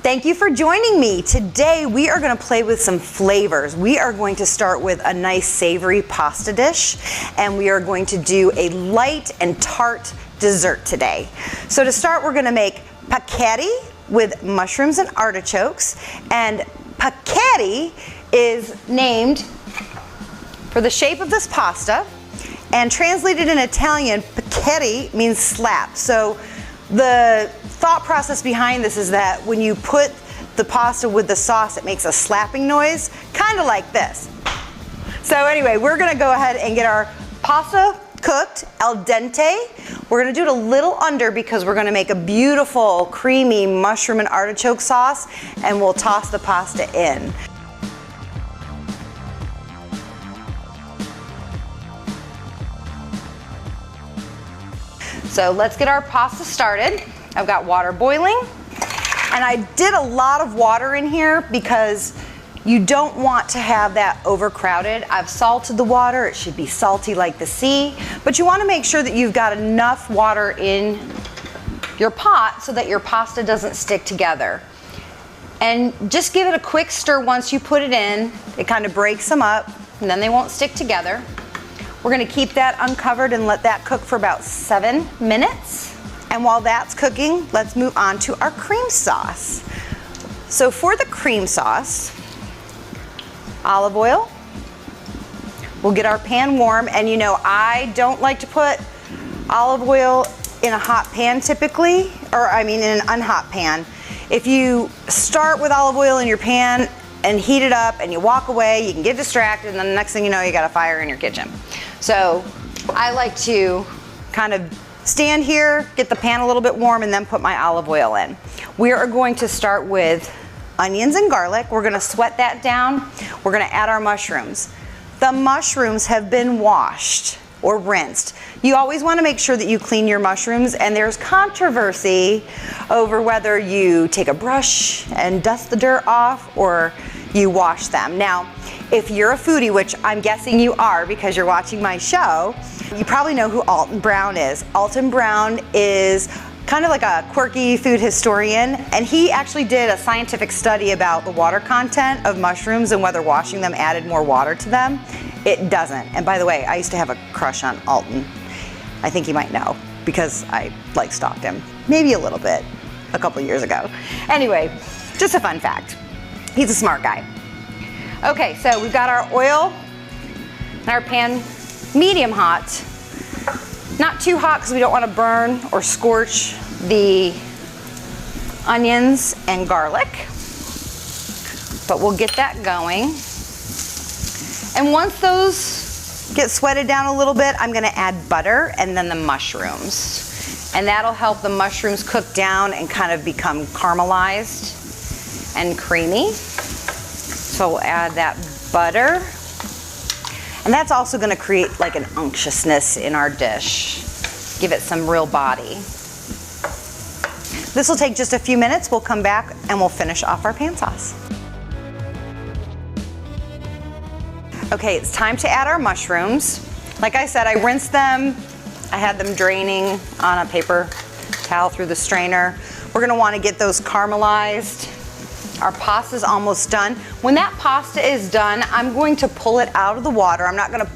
Thank you for joining me. Today we are going to play with some flavors. We are going to start with a nice savory pasta dish, and we are going to do a light and tart dessert today. So to start, we're going to make paccheri with mushrooms and artichokes, and paccheri is named for the shape of this pasta, and translated in Italian, paccheri means slap. So the thought process behind this is that when you put the pasta with the sauce, it makes a slapping noise, kind of like this. So anyway, we're gonna go ahead and get our pasta cooked al dente. We're gonna do it a little under because we're gonna make a beautiful creamy mushroom and artichoke sauce, and we'll toss the pasta in. So let's get our pasta started. I've got water boiling, and I did a lot of water in here because you don't want to have that overcrowded. I've salted the water. It should be salty like the sea, but you want to make sure that you've got enough water in your pot so that your pasta doesn't stick together. And just give it a quick stir once you put it in. It kind of breaks them up, and then they won't stick together. We're gonna keep that uncovered and let that cook for about 7 minutes. And while that's cooking, let's move on to our cream sauce. So for the cream sauce, olive oil. We'll get our pan warm, and you know, I don't like to put olive oil in a hot pan typically, or I mean in an unhot pan. If you start with olive oil in your pan and heat it up and you walk away, you can get distracted, and then the next thing you know, you got a fire in your kitchen. So I like to kind of stand here, get the pan a little bit warm, and then put my olive oil in. We are going to start with onions and garlic. We're gonna sweat that down. We're gonna add our mushrooms. The mushrooms have been washed or rinsed. You always wanna make sure that you clean your mushrooms, and there's controversy over whether you take a brush and dust the dirt off or you wash them. Now, if you're a foodie, which I'm guessing you are because you're watching my show, you probably know who Alton Brown is. Alton Brown is kind of like a quirky food historian, and he actually did a scientific study about the water content of mushrooms and whether washing them added more water to them. It doesn't. And by the way, I used to have a crush on Alton. I think you might know because I stalked him, maybe a little bit, a couple years ago. Anyway, just a fun fact. He's a smart guy. Okay, so we've got our oil and our pan medium hot. Not too hot because we don't want to burn or scorch the onions and garlic, but we'll get that going. And once those get sweated down a little bit, I'm gonna add butter and then the mushrooms. And that'll help the mushrooms cook down and kind of become caramelized and creamy. So we'll add that butter. And that's also gonna create like an unctuousness in our dish. Give it some real body. This will take just a few minutes. We'll come back and we'll finish off our pan sauce. Okay, it's time to add our mushrooms. Like I said, I rinsed them. I had them draining on a paper towel through the strainer. We're gonna wanna get those caramelized. Our pasta's almost done. When that pasta is done, I'm going to pull it out of the water. I'm not gonna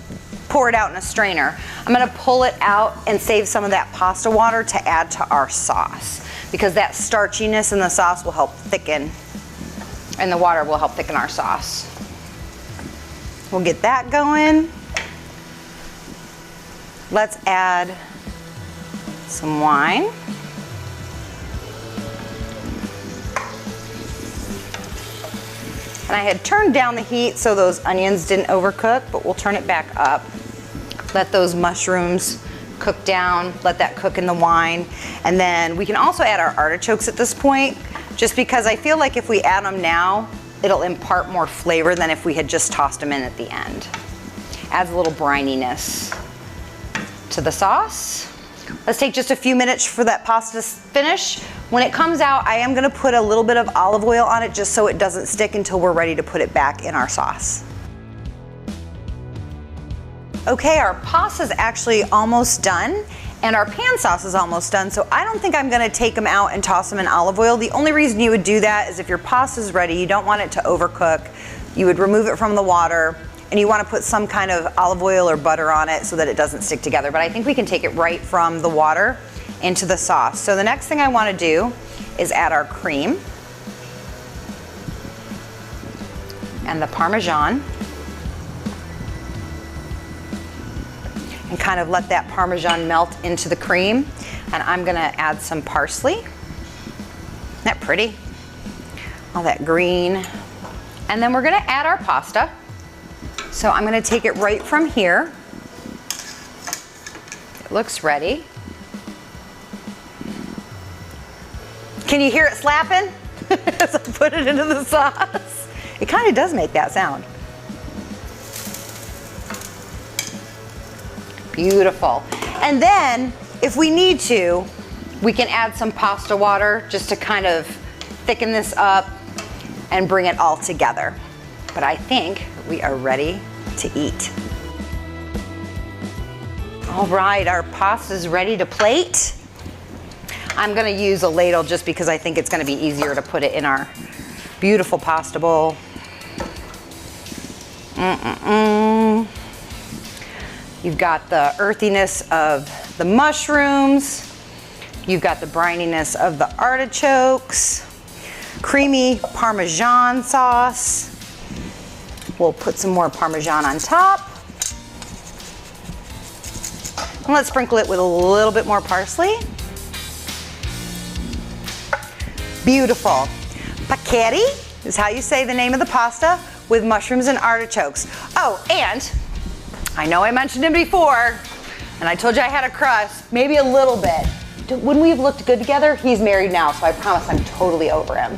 pour it out in a strainer. I'm gonna pull it out and save some of that pasta water to add to our sauce, because that starchiness in the sauce will help thicken, and the water will help thicken our sauce. We'll get that going. Let's add some wine. And I had turned down the heat so those onions didn't overcook, but we'll turn it back up. Let those mushrooms cook down, let that cook in the wine. And then we can also add our artichokes at this point, just because I feel like if we add them now, it'll impart more flavor than if we had just tossed them in at the end. Adds a little brininess to the sauce. Let's take just a few minutes for that pasta to finish. When it comes out, I am gonna put a little bit of olive oil on it just so it doesn't stick until we're ready to put it back in our sauce. Okay, our pasta's actually almost done, And our pan sauce is almost done, so I don't think I'm gonna take them out and toss them in olive oil. The only reason you would do that is if your pasta is ready, you don't want it to overcook. You would remove it from the water, and you wanna put some kind of olive oil or butter on it so that it doesn't stick together. But I think we can take it right from the water into the sauce. So the next thing I wanna do is add our cream and the Parmesan, and kind of let that Parmesan melt into the cream. And I'm gonna add some parsley. Isn't that pretty? All that green. And then we're gonna add our pasta. So I'm gonna take it right from here. It looks ready. Can you hear it slapping as I put it into the sauce? It kind of does make that sound. Beautiful. And then, if we need to, we can add some pasta water just to kind of thicken this up and bring it all together. But I think we are ready to eat. All right, our pasta is ready to plate. I'm gonna use a ladle just because I think it's gonna be easier to put it in our beautiful pasta bowl. You've got the earthiness of the mushrooms. You've got the brininess of the artichokes. Creamy Parmesan sauce. We'll put some more Parmesan on top. And let's sprinkle it with a little bit more parsley. Beautiful. Paccheri is how you say the name of the pasta with mushrooms and artichokes. Oh, and I know I mentioned him before, and I told you I had a crush, maybe a little bit. Wouldn't we have looked good together? He's married now, so I promise I'm totally over him.